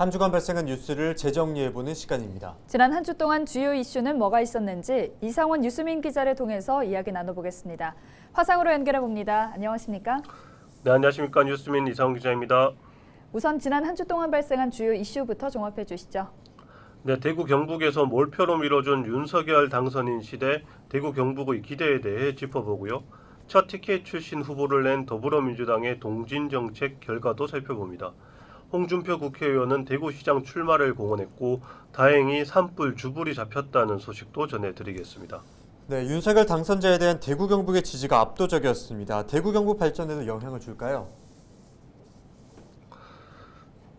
한 주간 발생한 뉴스를 재정리해보는 시간입니다. 지난 한 주 동안 주요 이슈는 뭐가 있었는지 이상원 뉴스민 기자를 통해서 이야기 나눠보겠습니다. 화상으로 연결해봅니다. 안녕하십니까? 네, 안녕하십니까. 뉴스민 이상원 기자입니다. 우선 지난 한 주 동안 발생한 주요 이슈부터 종합해 주시죠. 네, 대구 경북에서 몰표로 미뤄준 윤석열 당선인 시대 대구 경북의 기대에 대해 짚어보고요. 첫 TK 출신 후보를 낸 더불어민주당의 동진정책 결과도 살펴봅니다. 홍준표 국회의원은 대구시장 출마를 공언했고 다행히 산불 주불이 잡혔다는 소식도 전해드리겠습니다. 네, 윤석열 당선자에 대한 대구 경북의 지지가 압도적이었습니다. 대구 경북 발전에도 영향을 줄까요?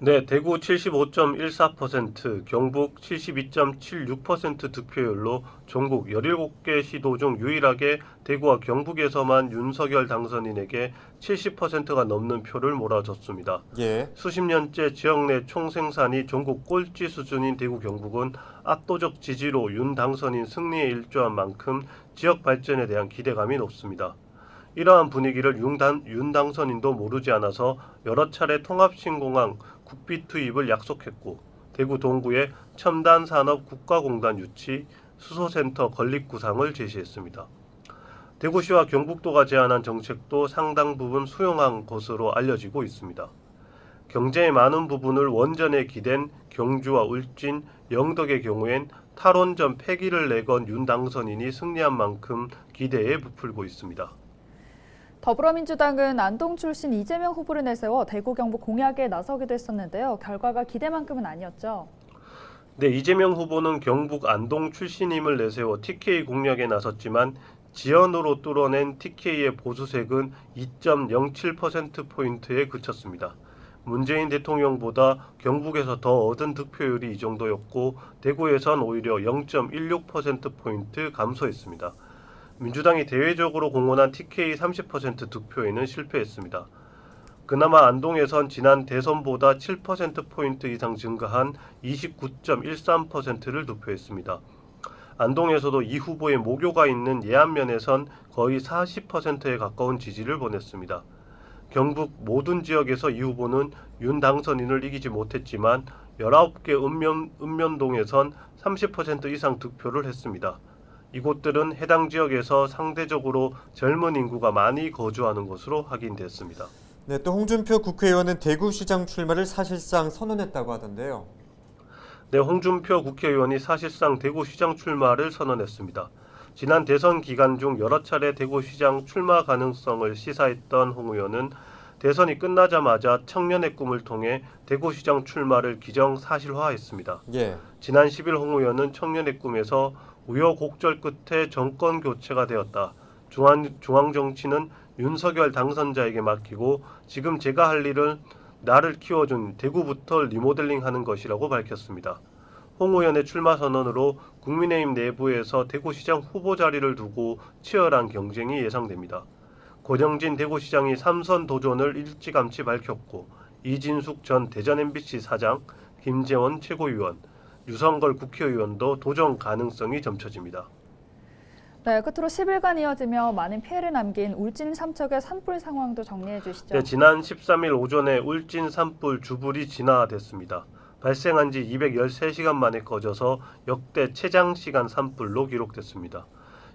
네, 대구 75.14%, 경북 72.76% 득표율로 전국 17개 시도 중 유일하게 대구와 경북에서만 윤석열 당선인에게 70%가 넘는 표를 몰아줬습니다. 예. 수십 년째 지역 내 총생산이 전국 꼴찌 수준인 대구 경북은 압도적 지지로 윤 당선인 승리에 일조한 만큼 지역 발전에 대한 기대감이 높습니다. 이러한 분위기를 윤 당선인도 모르지 않아서 여러 차례 통합신공항 국비 투입을 약속했고 대구 동구에 첨단산업 국가공단 유치, 수소센터 건립 구상을 제시했습니다. 대구시와 경북도가 제안한 정책도 상당 부분 수용한 것으로 알려지고 있습니다. 경제의 많은 부분을 원전에 기댄 경주와 울진, 영덕의 경우엔 탈원전 폐기를 내건 윤 당선인이 승리한 만큼 기대에 부풀고 있습니다. 더불어민주당은 안동 출신 이재명 후보를 내세워 대구 경북 공약에 나서기도 했었는데요. 결과가 기대만큼은 아니었죠. 네, 이재명 후보는 경북 안동 출신임을 내세워 TK 공략에 나섰지만 지연으로 뚫어낸 TK의 보수색은 2.07%포인트에 그쳤습니다. 문재인 대통령보다 경북에서 더 얻은 득표율이 이 정도였고 대구에선 오히려 0.16%포인트 감소했습니다. 민주당이 대외적으로 공언한 TK 30% 득표에는 실패했습니다. 그나마 안동에선 지난 대선보다 7%포인트 이상 증가한 29.13%를 득표했습니다. 안동에서도 이 후보의 모교가 있는 예안면에선 거의 40%에 가까운 지지를 보냈습니다. 경북 모든 지역에서 이 후보는 윤 당선인을 이기지 못했지만 19개 읍면동에선 30% 이상 득표를 했습니다. 이곳들은 해당 지역에서 상대적으로 젊은 인구가 많이 거주하는 것으로 확인됐습니다. 네, 또 홍준표 국회의원은 대구시장 출마를 사실상 선언했다고 하던데요. 네, 홍준표 국회의원이 사실상 대구시장 출마를 선언했습니다. 지난 대선 기간 중 여러 차례 대구시장 출마 가능성을 시사했던 홍 의원은 대선이 끝나자마자 청년의 꿈을 통해 대구시장 출마를 기정사실화했습니다. 예. 지난 10일 홍 의원은 청년의 꿈에서 우여곡절 끝에 정권 교체가 되었다. 중앙 정치는 윤석열 당선자에게 맡기고 지금 제가 할 일은 나를 키워준 대구부터 리모델링하는 것이라고 밝혔습니다. 홍 의원의 출마 선언으로 국민의힘 내부에서 대구시장 후보 자리를 두고 치열한 경쟁이 예상됩니다. 권영진 대구시장이 3선 도전을 일찌감치 밝혔고 이진숙 전 대전 MBC 사장, 김재원 최고위원, 유성걸 국회의원도 도전 가능성이 점쳐집니다. 네, 끝으로 10일간 이어지며 많은 피해를 남긴 울진 삼척의 산불 상황도 정리해 주시죠. 네, 지난 13일 오전에 울진 산불 주불이 진화됐습니다. 발생한 지 213시간 만에 꺼져서 역대 최장시간 산불로 기록됐습니다.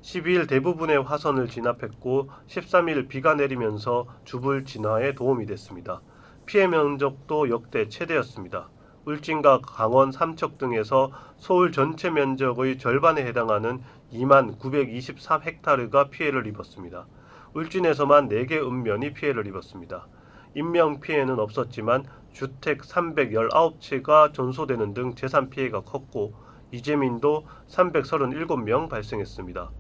12일 대부분의 화선을 진압했고 13일 비가 내리면서 주불 진화에 도움이 됐습니다. 피해 면적도 역대 최대였습니다. 울진과 강원, 삼척 등에서 서울 전체 면적의 절반에 해당하는 2만 924헥타르가 피해를 입었습니다. 울진에서만 4개 읍면이 피해를 입었습니다. 인명 피해는 없었지만 주택 319채가 전소되는 등 재산 피해가 컸고 이재민도 337명 발생했습니다.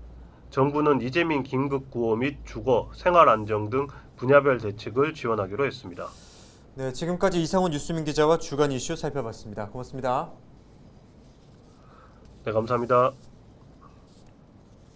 정부는 이재민 긴급구호 및 주거, 생활안정 등 분야별 대책을 지원하기로 했습니다. 네, 지금까지 이상원 뉴스민 기자와 주간 이슈 살펴봤습니다. 고맙습니다. 네, 감사합니다.